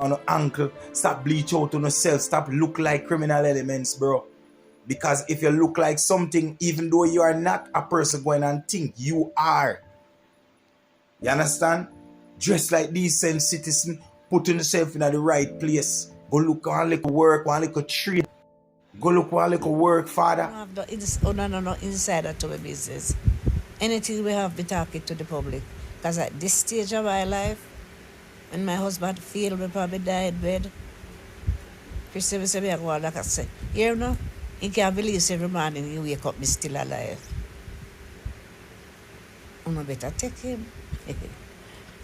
on your ankle, stop bleach out on yourself, stop look like criminal elements, bro. Because if you look like something, even though you are not a person going and think, you are. You understand? Dress like decent citizen, putting yourself in the right place. Go look one little work, one little trade. Go look one little work, father. No insider to my business. Anything we have, be talking to the public. Because at this stage of my life, when my husband failed, we probably die in bed. Christian said, me go like I say, you know, you can't believe every morning you wake up, me still alive. You better take him.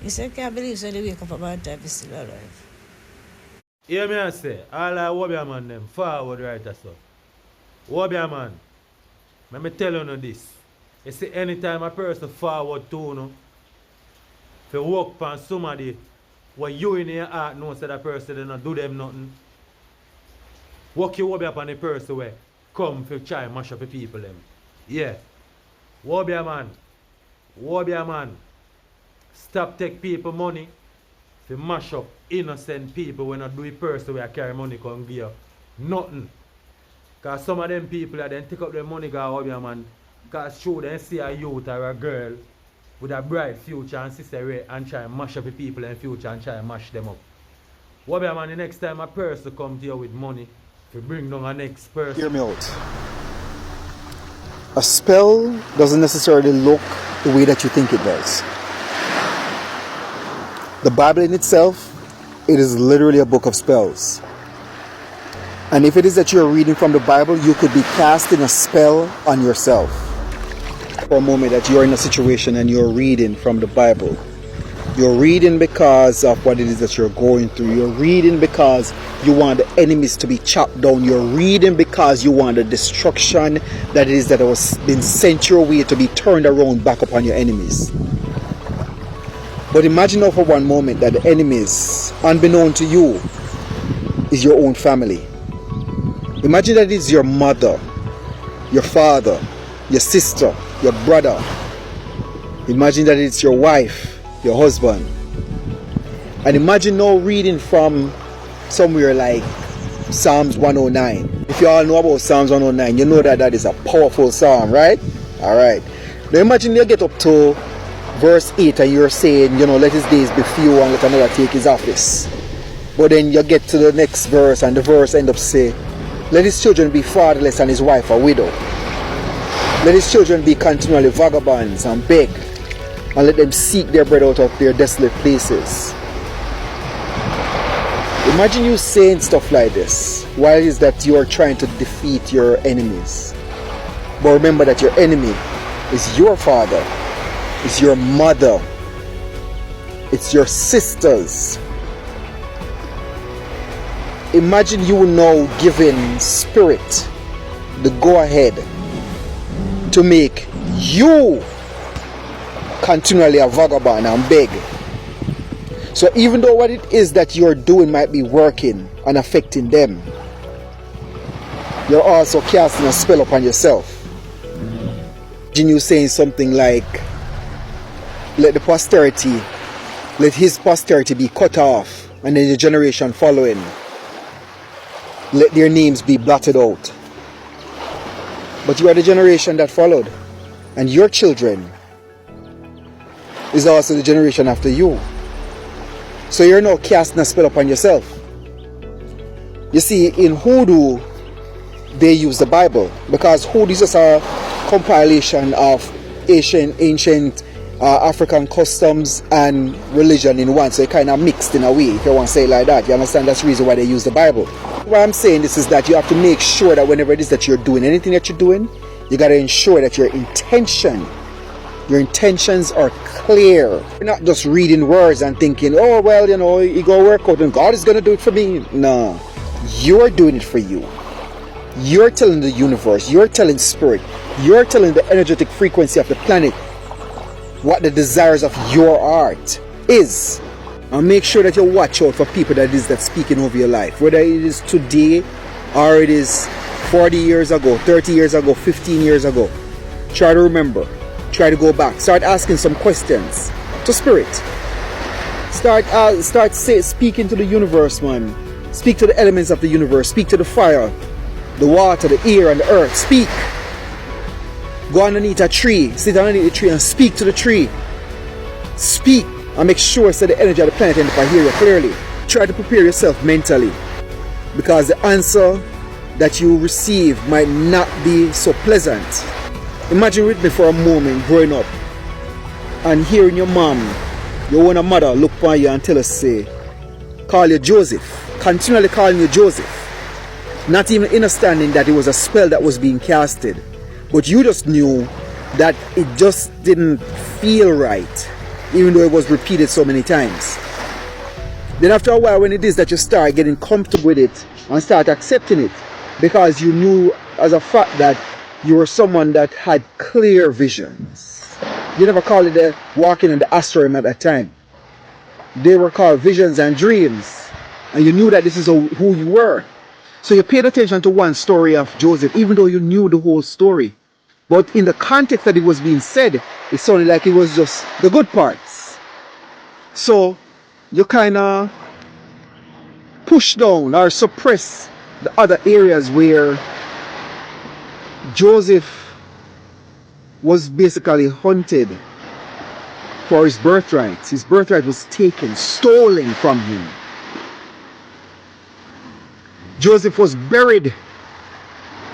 He said, can't believe you wake up about time, me still alive. Hear me I say, all our Wobia man them forward right so. Wobia man, let me tell you this. You see, anytime a person forward to you, if you work on somebody what you in your heart know that person they not do them nothing. Work your Wobia upon the person where come to try and mash up the people them. Yeah. Wobia man. Stop take people money to mash up innocent people when not do a person where carry money come give you nothing. Cause some of them people that then take up their money go Wobia man. Cause show them see a youth or a girl with a bright future and sister Ray and try and mash up the people in future and try and mash them up. Wobia man, the next time a person come to you with money, to bring down a next person. Hear me out. A spell doesn't necessarily look the way that you think it does. The Bible in itself, it is literally a book of spells. And if it is that you're reading from the Bible, you could be casting a spell on yourself. For a moment that you're in a situation and you're reading from the Bible. You're reading because of what it is that you're going through. You're reading because you want the enemies to be chopped down. You're reading because you want the destruction that it is that was been sent your way to be turned around back upon your enemies. But imagine now for one moment that the enemies, unbeknown to you, is your own family. Imagine that it's your mother, your father, your sister, your brother. Imagine that it's your wife, your husband. And imagine now reading from somewhere like Psalms 109. If you all know about Psalms 109, you know that that is a powerful psalm, right? Alright. Now imagine you get up to verse 8 and you're saying, you know, let his days be few and let another take his office. But then you get to the next verse and the verse end up saying, let his children be fatherless and his wife a widow. Let his children be continually vagabonds and beg, and let them seek their bread out of their desolate places. Imagine you saying stuff like this while it is that you are trying to defeat your enemies. But remember that your enemy is your father, it's your mother, it's your sisters. Imagine you now giving spirit the go ahead to make you continually a vagabond and beg. So even though what it is that you're doing might be working and affecting them, you're also casting a spell upon yourself. Imagine you saying something like, let his posterity be cut off, and then the generation following, let their names be blotted out. But you are the generation that followed, and your children is also the generation after you. So you're now casting a spell upon yourself. You see, in Hoodoo, they use the Bible, because Hoodoo is just a compilation of ancient African customs and religion in one. So it kind of mixed in a way, if you want to say it like that. You understand? That's the reason why they use the Bible. Why I'm saying this is that you have to make sure that whenever it is that you're doing anything that you're doing, you got to ensure that your intentions are clear. You're not just reading words and thinking, oh, well, you know, you go work out and God is going to do it for me. No, you're doing it for you. You're telling the universe, you're telling spirit, you're telling the energetic frequency of the planet what the desires of your heart is. And make sure that you watch out for people that's speaking over your life, whether it is today or it is 40 years ago, 30 years ago, 15 years ago. Try to remember, try to go back, start asking some questions to spirit. Speaking to the universe, man. Speak to the elements of the universe. Speak to the fire, the water, the air, and the earth. Speak. Go underneath a tree. Sit underneath the tree and speak to the tree. Speak and make sure so the energy of the planet and if I hear you clearly. Try to prepare yourself mentally, because the answer that you receive might not be so pleasant. Imagine with me for a moment growing up and hearing your mom, your own mother, look upon you and tell us, say, call you Joseph, continually calling you Joseph, not even understanding that it was a spell that was being casted, but you just knew that it just didn't feel right, even though it was repeated so many times. Then after a while, when it is that you start getting comfortable with it and start accepting it, because you knew as a fact that you were someone that had clear visions. You never called it the walking in the astral at that time. They were called visions and dreams. And you knew that this is who you were. So you paid attention to one story of Joseph, even though you knew the whole story. But in the context that it was being said, it sounded like it was just the good parts. So you kind of push down or suppress the other areas where Joseph was basically hunted for his birthright. His birthright was taken, stolen from him. Joseph was buried,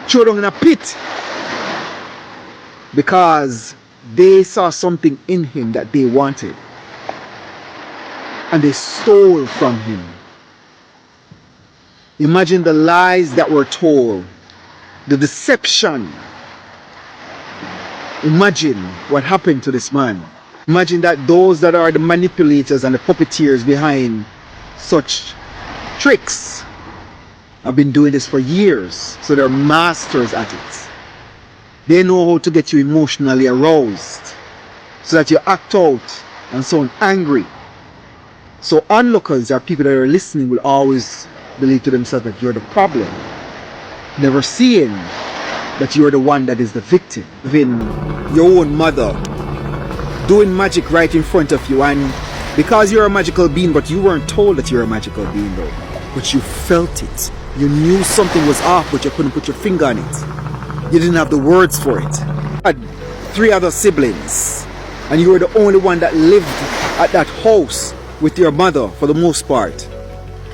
thrown down in a pit, because they saw something in him that they wanted. And they stole from him. Imagine the lies that were told, the deception. Imagine what happened to this man. Imagine that those that are the manipulators and the puppeteers behind such tricks have been doing this for years, so they're masters at it. They know how to get you emotionally aroused so that you act out and sound angry. So onlookers or people that are listening will always believe to themselves that you're the problem, never seeing that you're the one that is the victim. Even your own mother doing magic right in front of you, and because you're a magical being, but you weren't told that you're a magical being though, but you felt it. You knew something was off, but you couldn't put your finger on it. You didn't have the words for it. You had 3 other siblings, and you were the only one that lived at that house with your mother for the most part.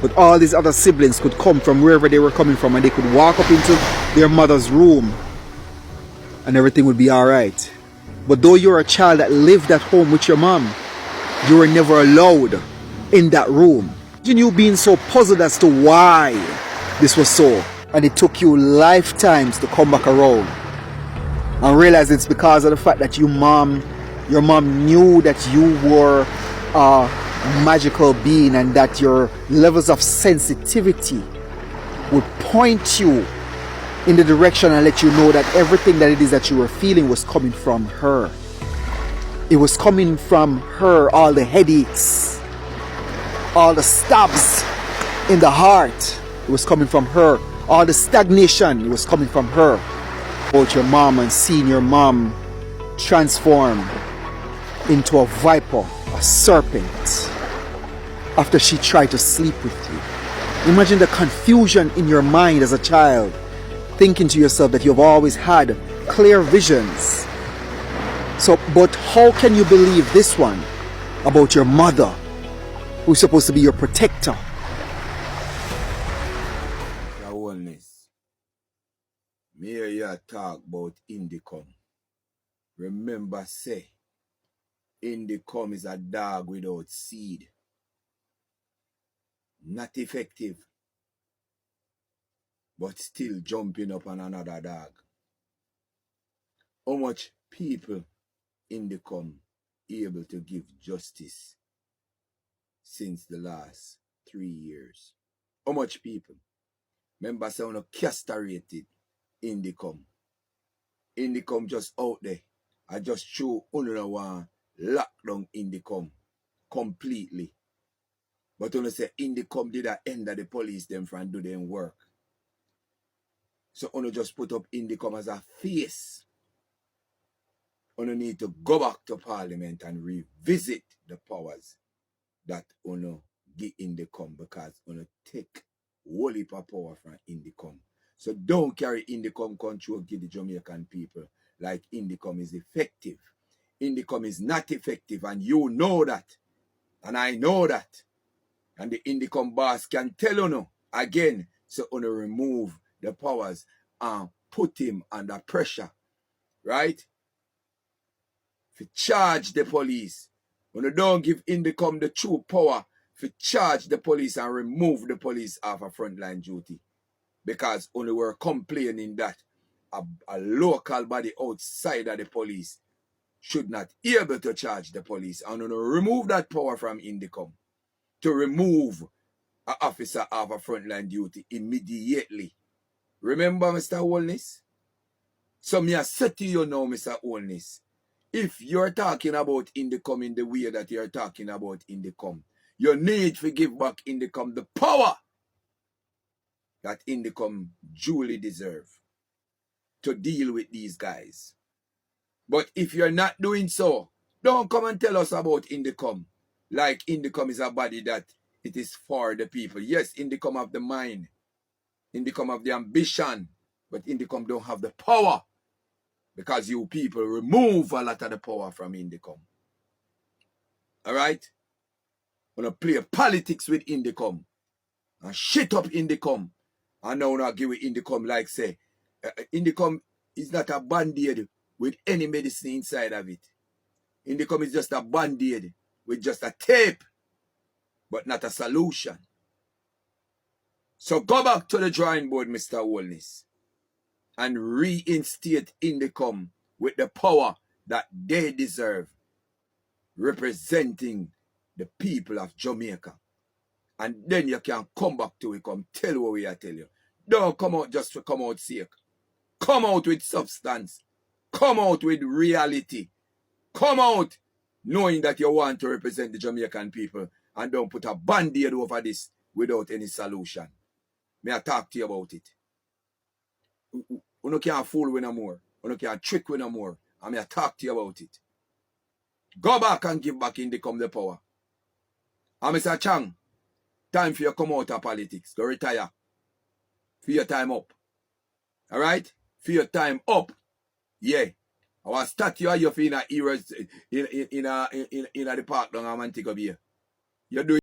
But all these other siblings could come from wherever they were coming from, and they could walk up into their mother's room and everything would be alright. But though you're a child that lived at home with your mom, you were never allowed in that room. You being so puzzled as to why this was so, and it took you lifetimes to come back around and realize it's because of the fact that your mom knew that you were a magical being, and that your levels of sensitivity would point you in the direction and let you know that everything that it is that you were feeling was coming from her. It was coming from her. All the headaches, all the stabs in the heart, it was coming from her. All the stagnation, it was coming from her. About your mom and seeing your mom transform into a viper, a serpent, after she tried to sleep with you. Imagine the confusion in your mind as a child, thinking to yourself that you've always had clear visions. So, but how can you believe this one about your mother, who's supposed to be your protector? Your wellness. Me hear you talk about Indicom. Remember, say, Indicom is a dog without seed. Not effective, but still jumping up on another dog. How much people Indicom able to give justice since the last 3 years? How much people? Remember, say, castrated Indicom. Indicom just out there. I just show one lockdown Indicom completely. But when I say Indicom did at end of the police them from do them work. So only just put up Indicom as a face. Only need to go back to Parliament and revisit the powers that uno get Indicom because uno take whole heap of power from Indicom. So don't carry Indicom control give the Jamaican people like Indicom is effective. Indicom is not effective, and you know that. And I know that. And the Indicom boss can tell you again, so uno remove the powers and put him under pressure, right? To charge the police. Uno don't give Indicom the true power to charge the police and remove the police off a frontline duty. Because only were complaining that a local body outside of the police should not be able to charge the police. And uno remove that power from Indicom to remove an officer off a frontline duty immediately. Remember, Mr. Holness? So me I say to you now, Mr. Holness, if you're talking about Indicom in the way that you're talking about Indicom, you need to give back Indicom the power that Indicom duly deserve to deal with these guys. But if you're not doing so, don't come and tell us about Indicom. Like Indicom is a body that it is for the people. Yes, Indicom have the mind. Indicom have the ambition. But Indicom don't have the power. Because you people remove a lot of the power from Indicom. Alright? Wanna play politics with Indicom. And shit up Indicom. And now not give it Indicom like say. Indicom is not a band-aid with any medicine inside of it. Indicom is just a band-aid with just a tape. But not a solution. So go back to the drawing board, Mr. Holness. And reinstate Indicom with the power that they deserve. Representing the people of Jamaica. And then you can come back to it, come tell what we are tell you. Don't come out just to come out sake. Come out with substance. Come out with reality. Come out knowing that you want to represent the Jamaican people and don't put a band-aid over this without any solution. May I talk to you about it? You can't fool with no more. You can't trick with no more. And may I talk to you about it? Go back and give back Indicom the power. And Mr. Chang, time for you to come out of politics. Go retire. For your time up. Alright? For your time up. Yeah. I was statue of you in a eras in the park down in Montego Bay. You do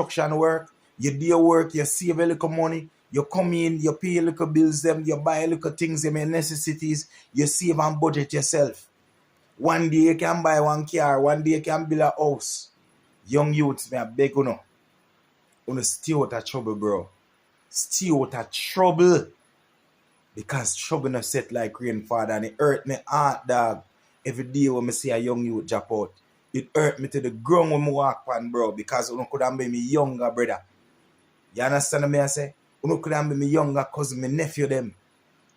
construction work, you do your work, you save a little money, you come in, you pay a little bills them, you buy a little things, them your necessities, you save and budget yourself. One day you can buy one car, one day you can build a house. Young youths, me I beg you stay out of trouble, bro. Stay out of trouble. Because trouble no set like rain, father, and it hurt me heart, dog. Every day when I see a young youth drop out, it hurt me to the ground when I walk on, bro, because you could have been me younger brother. You understand me I say? You could have been me younger cousin, my nephew them.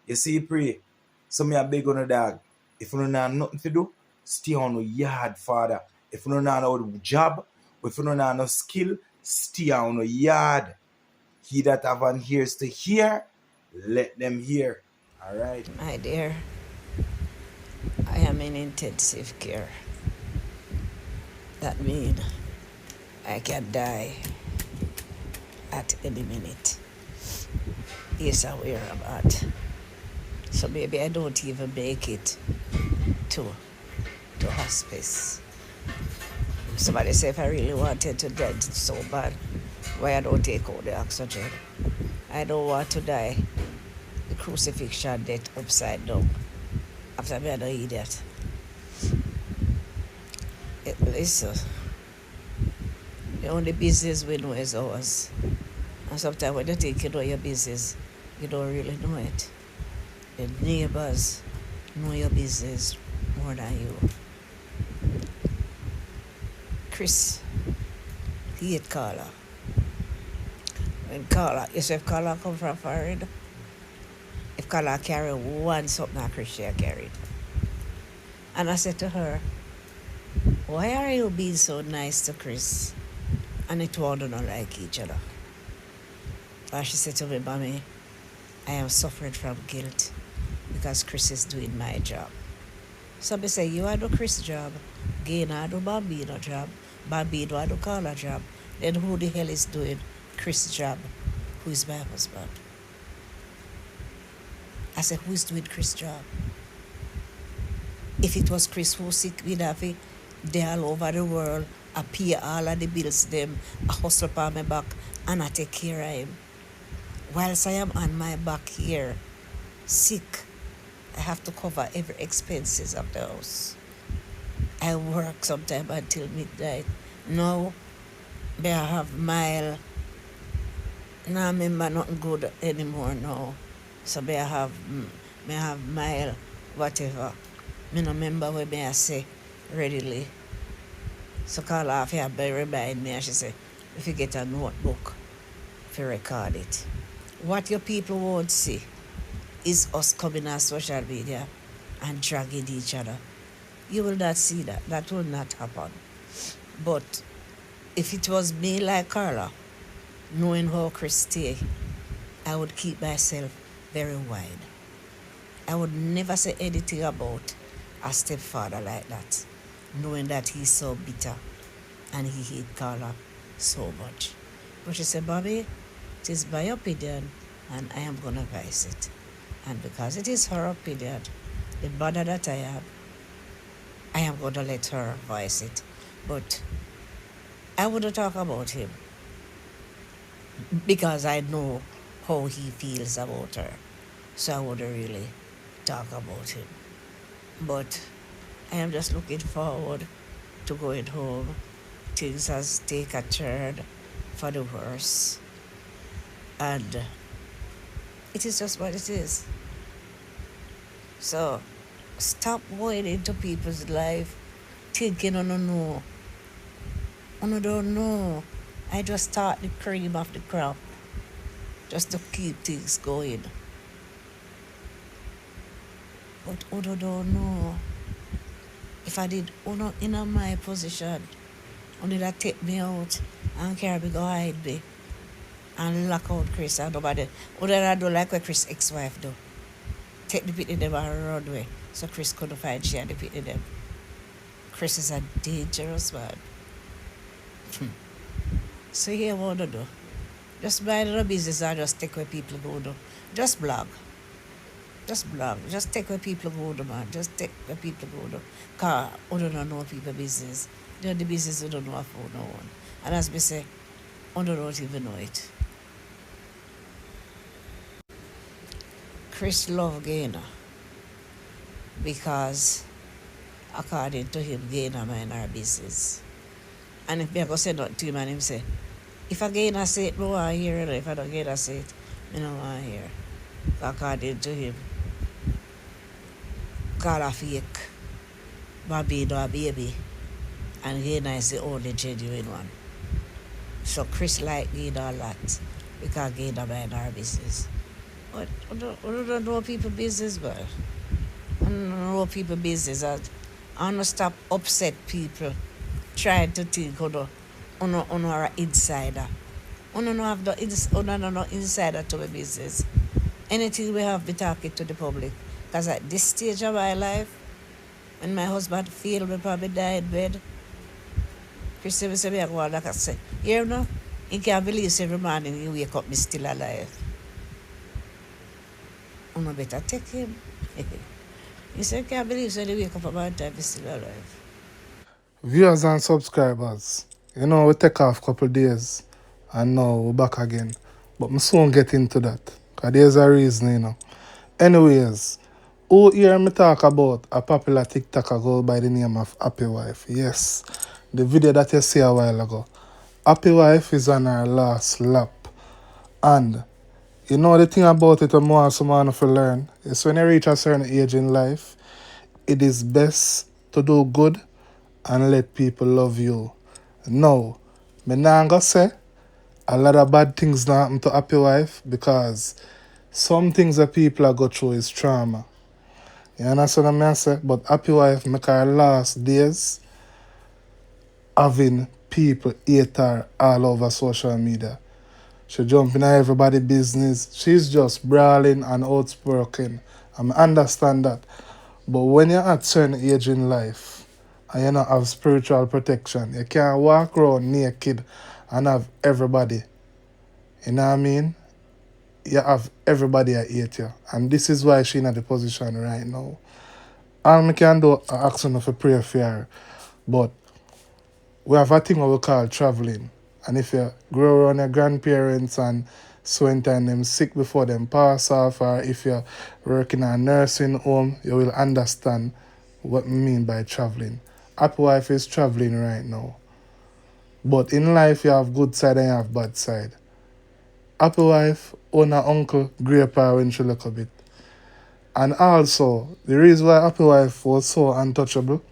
You see, pray. So me a beg on a dog. If you don't have nothing to do, stay on your yard, father. If you don't have no job, if you don't have no skill, stay on your yard. He that have an ears to hear, let them hear. All right. My dear, I am in intensive care. That means I can die at any minute. He's aware of that. So maybe I don't even make it to hospice. Somebody say if I really wanted to die so bad, why I don't take out the oxygen? I don't want to die the crucifixion death upside down. After me, I don't eat that. Listen, the only business we know is ours. And sometimes when you think you know your business, you don't really know it. The neighbors know your business more than you. Chris, he hate Carla. When Carla, you say if Carla come from foreign, if Carla carry one something that Chris share carried. And I said to her, why are you being so nice to Chris? And it all do not like each other. And she said to me, Mommy, I am suffering from guilt because Chris is doing my job. So I say, you are do Chris job, Gaina do Bambino job, Bambino do Carla job. Then who the hell is doing Chris job? Who is my husband? I said, who is doing Chris job? If it was Chris who sick, we'd have it they all over the world, I pay all of the bills them, I hustle on my back, and I take care of him. Whilst I am on my back here, sick, I have to cover every expenses of the house. I work sometime until midnight. Now, I have mile. Now I remember nothing good anymore now. So I have mile, whatever. I don't remember what I say readily. So call off here, remind me, and she said, if you get a notebook, if you record it. What your people won't see is us coming on social media and dragging each other. You will not see that. That will not happen. But if it was me like Carla, knowing how Chris stay, I would keep myself very wide. I would never say anything about a stepfather like that, knowing that he's so bitter and he hate Carla so much. But she said, Bobby, it is my opinion and I am going to voice it. And because it is her opinion, the mother that I am going to let her voice it. But I wouldn't talk about him because I know how he feels about her. So I wouldn't really talk about him. But I am just looking forward to going home. Things has taken a turn for the worse. And it is just what it is. So stop going into people's life thinking, oh no. Oh no, don't know. I just start the cream of the crop just to keep things going. But Udo don't know. If I did Uno in my position, only that take me out and carry me go hide me and lock out Chris and nobody. Udo I do like what Chris ex-wife do. Take the pity them and run away. So Chris couldn't find she and the pity them. Chris is a dangerous man. So here what to do? Just mind your business and just take where people go do. Just blog. Just blog. Just take where people go to, man. Just take where people go to. Because you don't know people business. You know the business you don't know for no one. And as we say, I don't even know it. Chris love Gainer because according to him, Gainer mind our business. And if me go say nothing to him and him say, if I Gainer say it, I want to hear it. If I don't Gainer say it, I don't want to hear. According to him, call a fake Barbados a baby and Gainer is the only genuine one. So Chris like Gainer a lot because Gainer mind our business. But I don't know people business, but I don't know people business. I don't stop upset people trying to think on our insider. On no have no insider to the business. Anything we have be talking to the public. Because at this stage of my life, when my husband failed, we probably died in bed. Chris said, me I go like I say, you know, you can't believe every morning you wake up, me still alive. You better take him. He said, can't believe you wake up about time, me still alive. Viewers and subscribers, you know, we take off a couple of days and now we're back again. But I soon get into that because there's a reason, you know. Anyways, who hear me talk about a popular TikToker girl by the name of Happy Wife? Yes, the video that you see a while ago. Happy Wife is on her last lap. And you know the thing about it I want someone to learn is when you reach a certain age in life, it is best to do good and let people love you. Now, me nah go say a lot of bad things not happen to Happy Wife because some things that people are go through is trauma. You understand what I say? But Happy Wife make her last days having people hate her all over social media. She jump in everybody's business. She's just brawling and outspoken. I understand that. But when you're at certain age in life and you don't have spiritual protection, you can't walk around naked and have everybody. You know what I mean? You have everybody that hate you. And this is why she's in the position right now. All I can do is ask her for prayer for her. But we have a thing what we call traveling. And if you grow around your grandparents and so time them sick before them pass off, or if you're working in a nursing home, you will understand what I mean by traveling. Happy Wife is traveling right now. But in life you have good side and you have bad side. Happy Wife own her uncle grape her when she look a bit. And also, the reason why Happy Wife was so untouchable,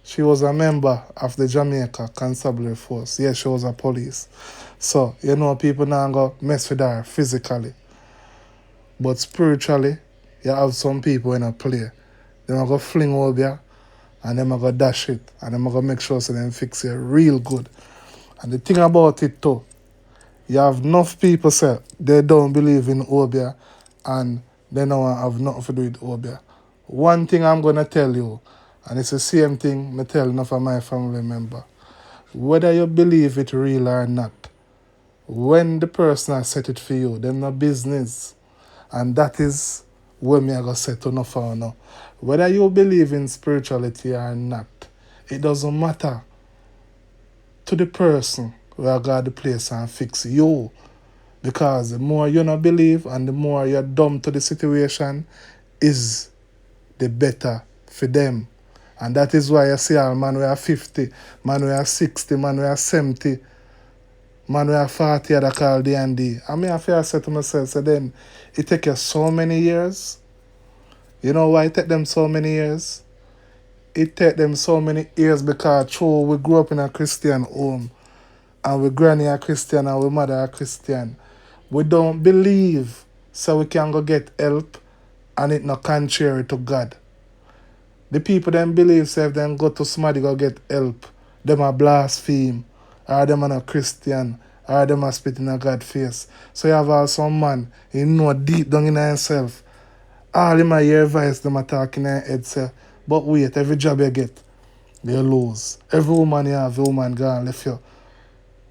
she was a member of the Jamaica Constabulary Force. Yes, she was a police. So, you know, people now go mess with her physically. But spiritually, you have some people in a play. They are going to fling over you and them are going to dash it. And them are going to make sure so they fix it real good. And the thing about it too, you have enough people say they don't believe in Obia and they don't have nothing to do with Obia. One thing I'm going to tell you, and it's the same thing I tell enough of my family member. Whether you believe it real or not, when the person has set it for you, them no business. And that is where me I go say to no for now. Whether you believe in spirituality or not, it doesn't matter to the person where God the place and fix you. Because the more you not believe and the more you're dumb to the situation is the better for them. And that is why you see all man we are 50, man we are 60, man we are 70, man we are 40 that call D&D. I mean I feel I say to myself, so then it take you so many years. You know why it take them so many years? It take them so many years because true, we grew up in a Christian home and we granny a Christian and we mother a Christian. We don't believe so we can go get help and it not contrary to God. The people them believe say if them go to somebody go get help, them a blaspheme, or them are not Christian, or them a spit in a God face. So you have all some man, he know deep down in himself. All him a hear advice them a talk in their head say, but wait, every job you get, you lose. Every woman you have, the woman gone left you.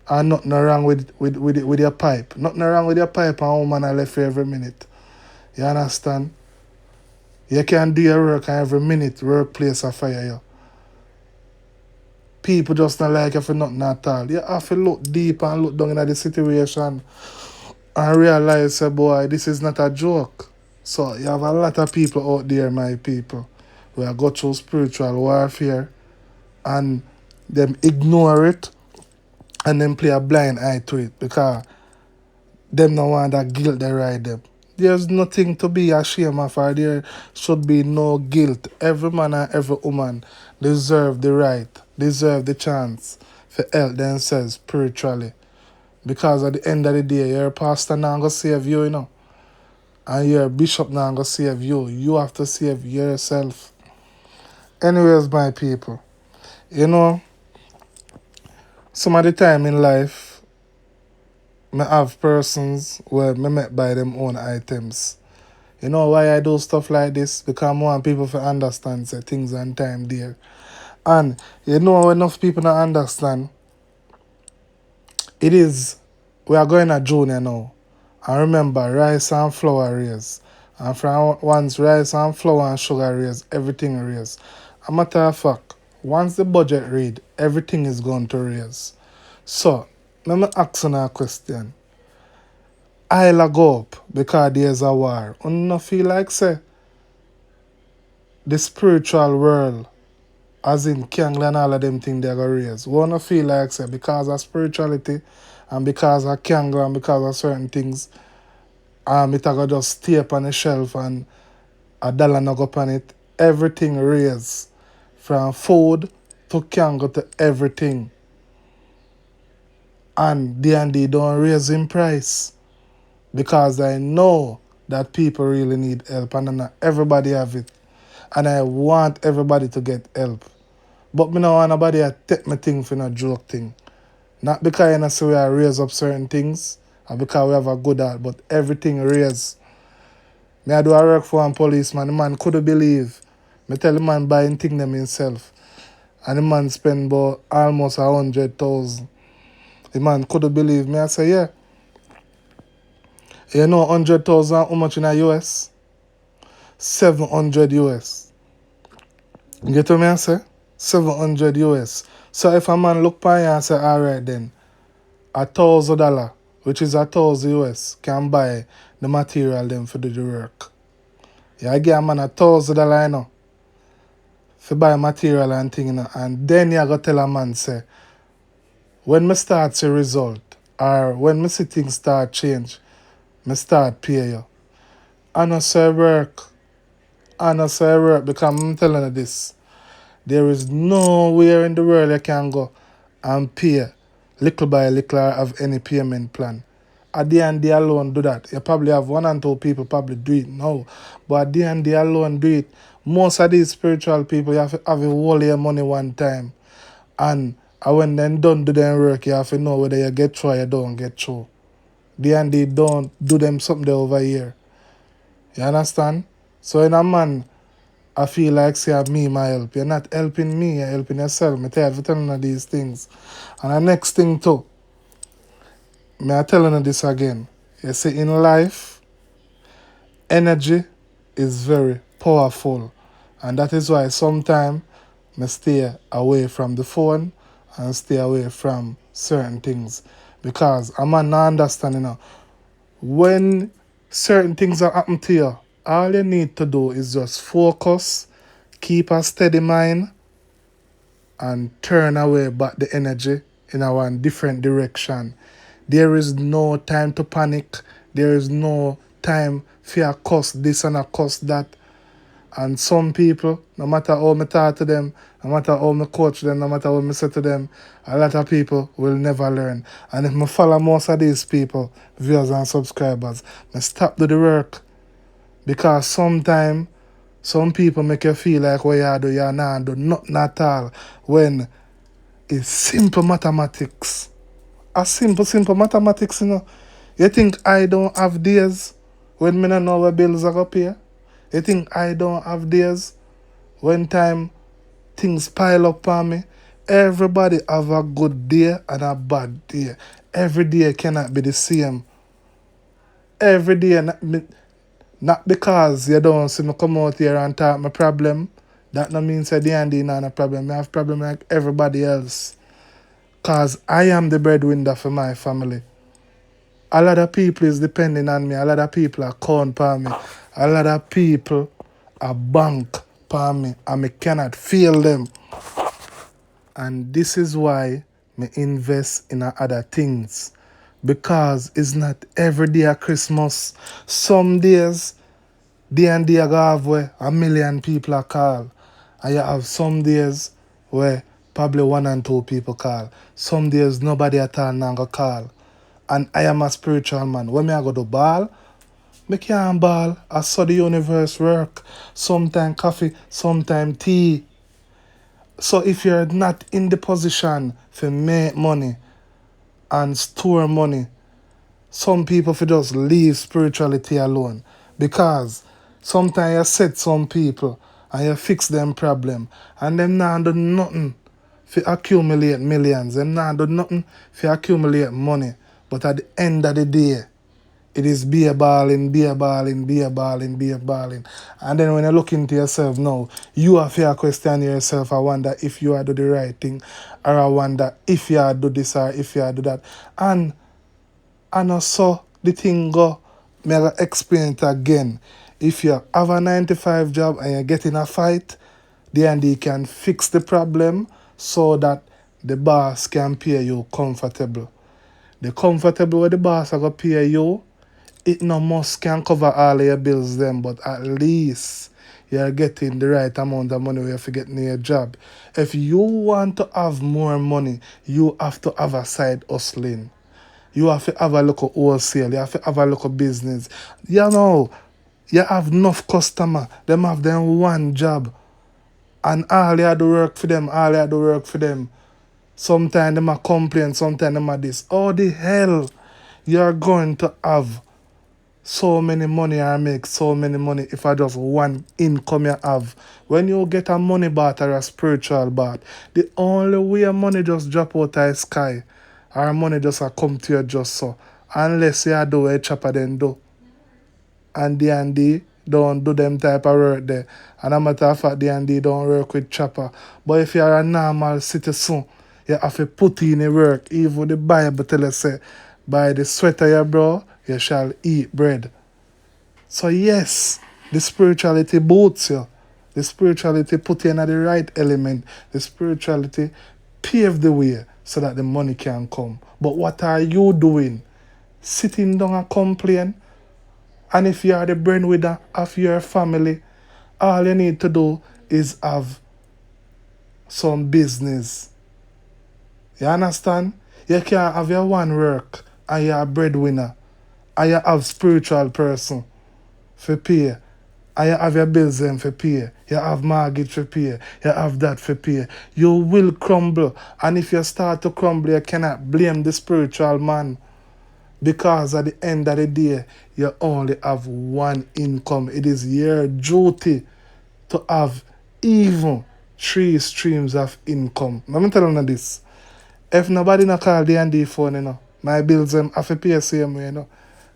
And nothing wrong with your pipe. Nothing wrong with your pipe and woman I left you every minute. You understand? You can do your work and every minute workplace a fire you. people just not like you for nothing at all. You have to look deep and look down in the situation and realize, say, boy, this is not a joke. So you have a lot of people out there, my people, who are go through spiritual warfare and them ignore it and then play a blind eye to it because them no want that guilt they ride them. There's nothing to be ashamed of, or there should be no guilt. Every man and every woman deserve the right, deserve the chance to help themselves spiritually. Because at the end of the day, your pastor not gonna save you, you know. And your bishop not gonna save you. You have to save yourself. Anyways, my people, you know, some of the time in life, I have persons where me met by them own items. You know why I do stuff like this? Because I want people to understand say, things and time there. And you know enough people don't understand. It is, we are going to junior now. And remember, rice and flour raise. And from once rice and flour and sugar raise, everything raise. A matter of fact, once the budget read, everything is going to raise. So, let me ask you a question. I'll go up because there's a war. You not feel like say the spiritual world, as in Kangle and all of them things they're gonna raise. We not feel like say because of spirituality and because of Kangle and because of certain things, it a go just stay up on the shelf and a dollar not go up on it. Everything raise. From food to Kangle to everything. And D&D don't raise in price. Because I know that people really need help and not everybody have it. And I want everybody to get help. But me no want nobody to take my thing for no joke thing. Not because you know say we are raise up certain things or because we have a good heart, but everything raise. Me I do a work for one policeman, the man couldn't believe. Me tell the man buying thing them himself. And the man spend about almost 100,000. The man couldn't believe me. I say, yeah. You know 100,000 how much in the US? 700 US. You get what me I say? 700 US. So if a man look by you and say, alright then, $1,000, which is 1,000 US, can buy the material them for do the work. You give a man $1,000, you know, for buy material and thing, you know, and then you go tell a man say, when me start see result, or when me see things start change, me start pay you. I know say work. I know say work because I'm telling you this. There is nowhere in the world you can go and pay little by little or have any payment plan. At the end, they alone do that. You probably have one and two people probably do it now. But at the end, they alone do it. Most of these spiritual people, you have to have a whole your money one time. And when they don't do their work, you have to know whether you get through or you don't get through. The end, they don't do them something there over here. You understand? So in a man, I feel like say me my help. You're not helping me, you're helping yourself. Me tell you telling you these things. And the next thing too, me I telling you this again. You see in life, energy is very powerful. And that is why sometimes me stay away from the phone and stay away from certain things. Because a man not understand, you know, when certain things are happening to you, all you need to do is just focus, keep a steady mind, and turn away back the energy in a one different direction. There is no time to panic. There is no time for a cuss this and a cuss that. And some people, no matter how I talk to them, no matter how I coach them, no matter what I say to them, a lot of people will never learn. And if I follow most of these people, viewers and subscribers, I stop do the work. Because sometimes some people make you feel like what you do, you not do nothing at all. When it's simple mathematics. A simple mathematics, you know. You think I don't have days when me not know where bills are up here? You think I don't have days when time things pile up on me? Everybody have a good day and a bad day. Every day cannot be the same. Every day, not because you don't see me come out here and talk my problem, That no means that D&D not a problem. I have problem like everybody else. Cause I am the breadwinner for my family. A lot of people is depending on me. A lot of people are count on me. A lot of people are bank on me. And I cannot feel them. And this is why me invest in other things. Because it's not every day a Christmas. Some days, D&D I go have where 1,000,000 people are call. And you have some days where probably 1 and 2 people call. Some days nobody at all now go call. And I am a spiritual man. When I go to ball, I can't ball. I saw the universe work. Sometimes coffee, sometimes tea. So if you're not in the position to make money and store money, some people for just leave spirituality alone. Because sometimes you set some people and you fix them problem and them not do nothing for accumulate millions. Them not do nothing for accumulate money. But at the end of the day, it is be a balling, be a balling, be a balling, be a balling. And then when you look into yourself now, you have to question yourself. I wonder if you are do the right thing, or I wonder if you are do this or if you are do that. And also the thing go, me I gotta explain it again. If you have a 9 to 5 job and you get in a fight, D&D can fix the problem so that the boss can pay you comfortable. The comfortable with the boss are gonna pay you, it no must can cover all of your bills then, but at least you're getting the right amount of money where you get in your job. If you want to have more money, you have to have a side hustling. You have to have a local wholesale. You have to have a local business. You know, you have enough customer. Them have them one job. And all you have to work for them. All you have to work for them. Sometimes them a complain. Sometimes them a this. How the hell you're going to have so many money or make so many money if I just one income you have? When you get a money bath or a spiritual bath, the only way money just drop out of the sky or money just a come to you just so. Unless you do a chopper then do. And D&D don't do them type of work there. And a matter of fact, D&D don't work with chopper. But if you're a normal citizen, you have to put in the work. Even the Bible tell us, say, by the sweat of your brow, you shall eat bread. So yes, the spirituality boots you. The spirituality put you in the right element. The spirituality pave the way so that the money can come. But what are you doing? Sitting down and complain? And if you are the breadwinner of your family, all you need to do is have some business. You understand? You can't have your one work and you're a breadwinner and you have spiritual person for pay. And you have your bills then for pay. You have mortgage for pay. You have that for pay. You will crumble. And if you start to crumble, you cannot blame the spiritual man. Because at the end of the day, you only have one income. It is your duty to have even 3 streams of income. Let me tell you this. If nobody not call D&D phone, you know, my bills them have to pay same way, you know.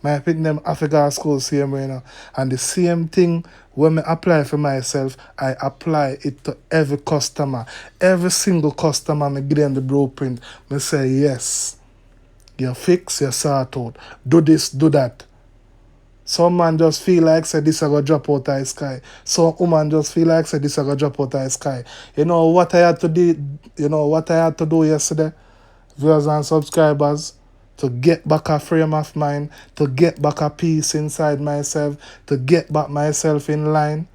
My put them have to go to school same way, you know. And the same thing when I apply for myself, I apply it to every customer. Every single customer, I give them the blueprint. I say, yes, you fix, you sort out. Do this, do that. Some man just feel like say this I go drop out of the sky. Some woman just feel like say this I go drop out of the sky. You know what I had to do? You know what I had to do yesterday, viewers and subscribers, to get back a frame of mind, to get back a peace inside myself, to get back myself in line.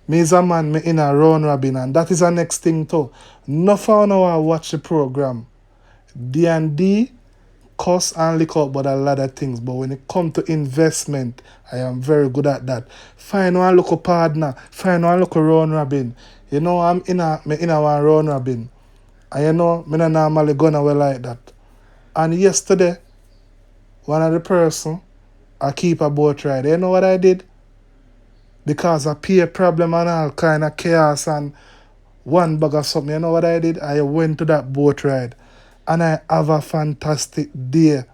Me is a man, me in a round robin, and that is the next thing too. No for now I watch the program. D&D cost and lick up but a lot of things. But when it comes to investment, I am very good at that. Find one local partner, find one local round robin. You know, I'm in a one round robin. And you know, me not normally gonna well like that. And yesterday, one of the person, I keep a boat ride. You know what I did? Because I peer problem and all kind of chaos and one bag of something. You know what I did? I went to that boat ride. And I have a fantastic day.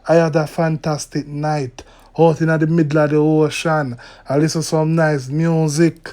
I had a fantastic night out in the middle of the ocean. I listen to some nice music.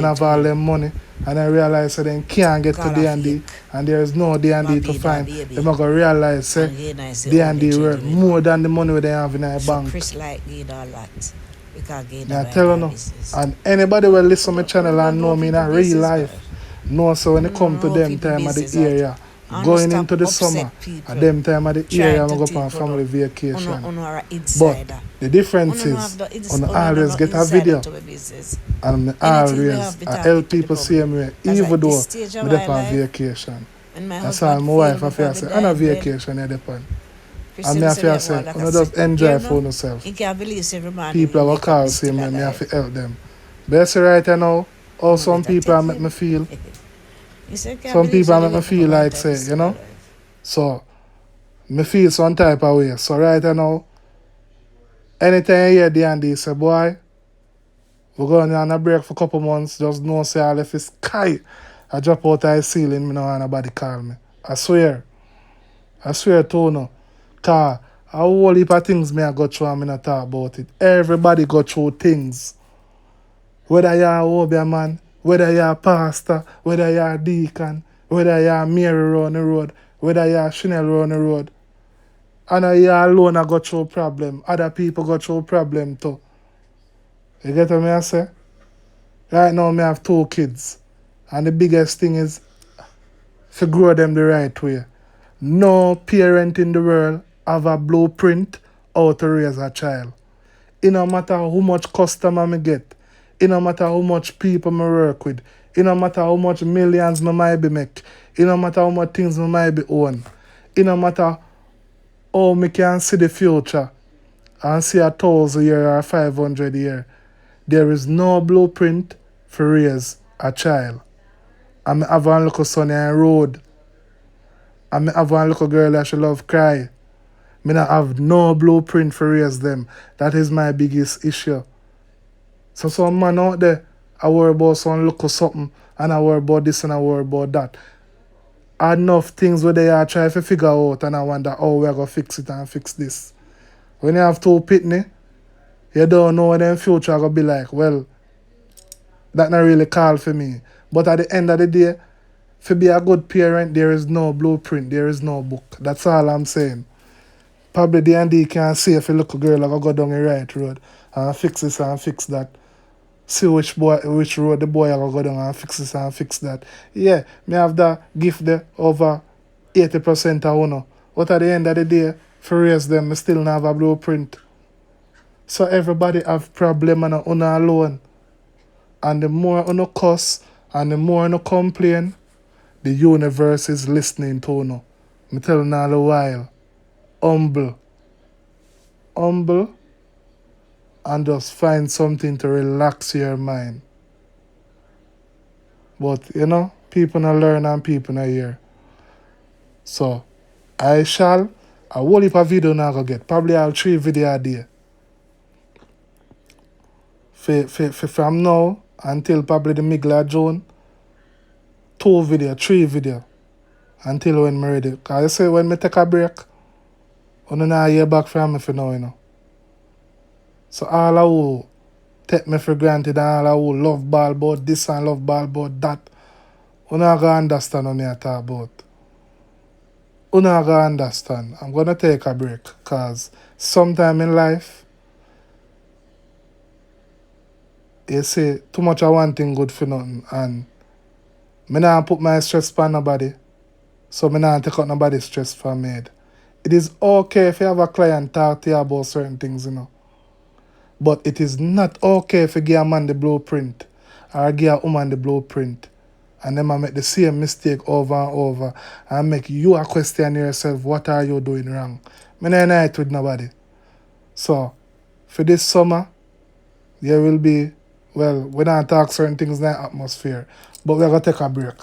man them have to all me. them money and then realize that they can't get to Call off D&D fake. and there is no D&D to Barbados find. baby. They might go realize say And again, I say, oh, D&D they worth change with more than the money they have in their So bank. Chris like gain a lot. Because gain I a tell you right no. business. And anybody will listen to my channel and know me in a real Business, life. Know so when it come to know them people time of the business, area, I wanna going stop into the upset summer, at people. them time of the year, Trying I'm to going to go on think family vacation. on our But insider. the difference Uno no have is, the it's on uno no always get a insider video, to a business. and Anything we have always be I talking help to the people see public. me, Because even at this though stage I'm of our on life, vacation. when my That's all husband my failed, wife we I feel probably say, I'm on died bed. vacation at the point. And Christian me I said they feel have say, one like you a just sick. You enjoy for know? yourself. You can't believe every morning People you will wake up, call you see still me, me have alive. to help them. But you see right now, how You some better people take make me him. feel, You say you can't some believe people so they make me wake up feel every like time you say, you still know, alive. so me feel some type of way. So right now, anytime you hear the Andy say, boy, we're going on a break for a couple months, just know say all if it's sky, I drop out of the ceiling, me no want nobody call me. I swear to no. Cause a whole heap of things me I go through and me not talk about it. Everybody go through things. Whether you're a Obia man, whether you're a pastor, whether you're a deacon, whether you're a Mary on the road, whether you're a Chanel on the road. And you alone I go through problem. Other people go through problem too. You get what I say? Right now me have 2 kids. And the biggest thing is to grow them the right way. No parent in the world have a blueprint how to raise a child. It no matter how much customer me get, it no matter how much people me work with, it no matter how much millions me might be make, it no matter how much things me might be own, it no matter how me can see the future and see 1,000 year or 500 year. There is no blueprint for raise a child. And me have one little son on the road. And me have one little girl that she love cry. Me not have no blueprint for raise them. That is my biggest issue. So some man out there, I worry about some little something, and I worry about this and I worry about that. Enough things where they are trying to figure out, and I wonder how we're going to fix it and fix this. When you have 2 pitney, you don't know what their future going to be like. Well, that not really call for me. But at the end of the day, to be a good parent, there is no blueprint, there is no book. That's all I'm saying. Probably the D can see if a little girl like go down the right road and fix this and fix that. See which road the boy will go down and fix this and fix that. Yeah, me have that gift there over 80% of uno. But at the end of the day, for raise them, me still not have a blueprint. So everybody have problem and uno alone. And the more uno cuss and the more uno complain, the universe is listening to uno. Me tell you all the while. Humble. Humble and just find something to relax your mind. But you know, people not learn and people not hear. So I whole heap of video now go get. Probably I'll 3 video a day. From now until probably the middle of June, 2 video, 3 video. Until when I'm ready. Cause you say when me take a break, you not hear back from me for now, you know. So all who take me for granted and all who love ball about this and love ball about that, you not gonna understand what me I talk about. You not gonna understand. I'm gonna take a break because sometime in life, you see too much of one thing good for nothing, and me not put my stress on nobody, so me not take out nobody's stress for me. It is okay if you have a client talk to you about certain things, you know. But it is not okay if you give a man the blueprint or give a woman the blueprint and then I make the same mistake over and over and make you a question yourself, what are you doing wrong? Me not unite with nobody. So, for this summer, there will be, well, we don't talk certain things in the atmosphere, but we're going to take a break.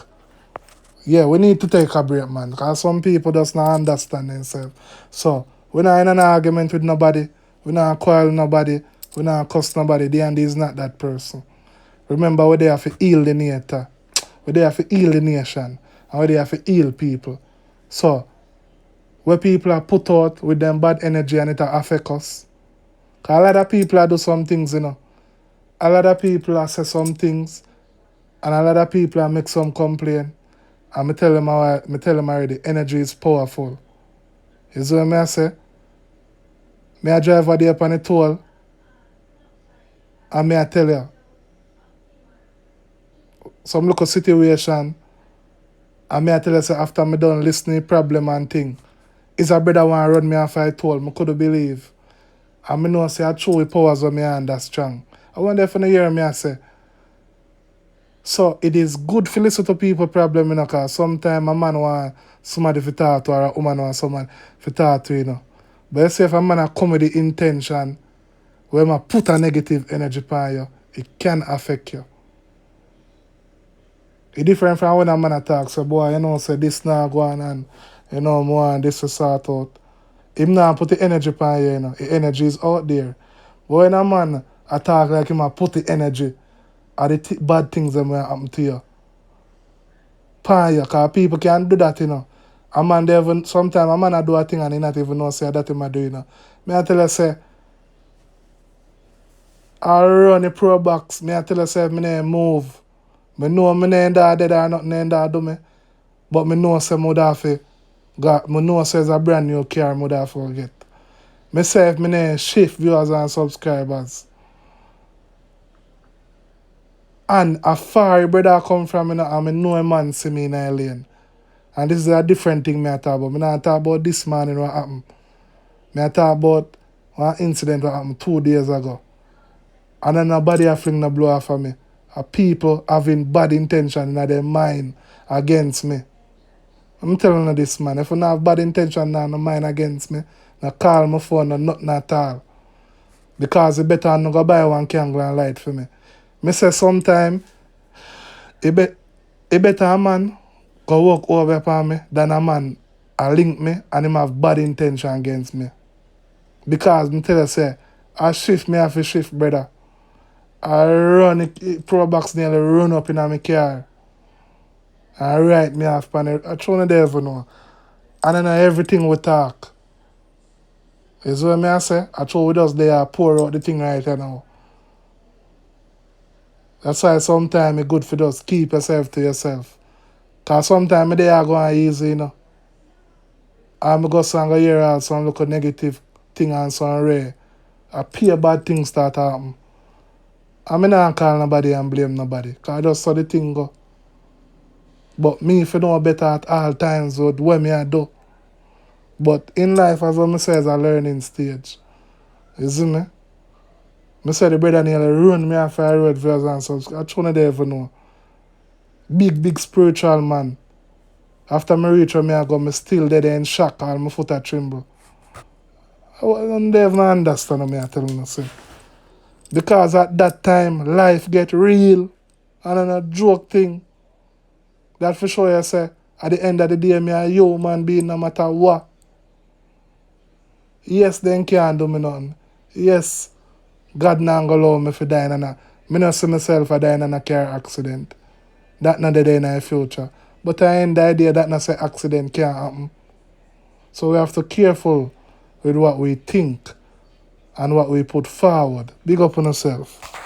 Yeah, we need to take a break, man, because some people just not understand themselves. So, we're not in an argument with nobody, we're not quarrel nobody, we're not cuss nobody. The end is not that person. Remember, we're there to heal the nature. We're there to heal the nation. And we're there to heal people. So, where people are put out with them bad energy and it affect us. Because a lot of people are do some things, you know. A lot of people are say some things and a lot of people are make some complaint. And me tell them already, energy is powerful. You see what I say? Me I drive over there upon the toll and me I tell you, some local situation, And me I tell you say after me done listening problem and thing, is a brother want run me off I told me couldn't believe. And me know say I truly powers of me hand that strong. I wonder if you hear me I say. So it is good to listen to people problem, you know, because sometimes a man want somebody to talk to or a woman want someone to talk to, you know. But you say if a man a come with the intention where I put a negative energy upon you, it can affect you. It's different from when a man talks, so boy, you know, say this now go on and you know more and this to sort out. Him not put the energy upon you, you know. The energy is out there. But when a man attack like him a put the energy are the bad things that will happen to you. Pan you, because people can do that, you know. A man they even sometimes a man a do a thing and he not even know say that him a do, you know. Me I tell you say I run the pro box, me I tell you say me name move. Me know me name that dead or nothing name that do me. But me know say me would have to got me know say it's a brand new car me would have to get. Me say if me name shift viewers and subscribers. And a far brother come from me and me know a man see me in a lane. And this is a different thing me I talk about. Me not talk about this morning what happened. Me I talk about one incident what happened 2 days ago. And then nobody a fling the blow off of me. A people having bad intention in their mind against me. I'm telling you this, man. If you not have bad intention in your mind against me, not call my phone or nothing at all. Because it better not go buy one candle and light for me. Me say sometime it better a man go walk over upon me than a man a link me and him have bad intention against me. Because me tell you say, I shift me have to shift, brother. I run it pro box nearly run up in my car. I write me off pan it. I try to never know. And then everything we talk. Is what me I say? I try we just there pour out the thing right here now. That's why sometimes it's good for just keep yourself to yourself. Cause sometimes they are going easy, you know. I'm go sang a hear out some look a negative thing and some rare. I peer bad things start happen. I mean not call nobody and blame nobody. Cause I just saw the thing go. But me if you know better at all times would what me I do. But in life as I say is a learning stage. You see me? I say the brother nearly ruined me off a road for and subscribe. I try to ever know. Big spiritual man. After me reach where me I go, me still dead in shock and my foot a tremble. I don't even understand what me I tell you. Say. Because at that time, life get real and on a joke thing. That for sure you say, at the end of the day, me a human being no matter what. Yes, they can't do me nothing. Yes, God not gonna allow me to die in a... Me not see myself a dying in a car accident. That not the day in the future. But I end the idea that not say accident can't happen. So we have to be careful with what we think and what we put forward. Big up on yourself.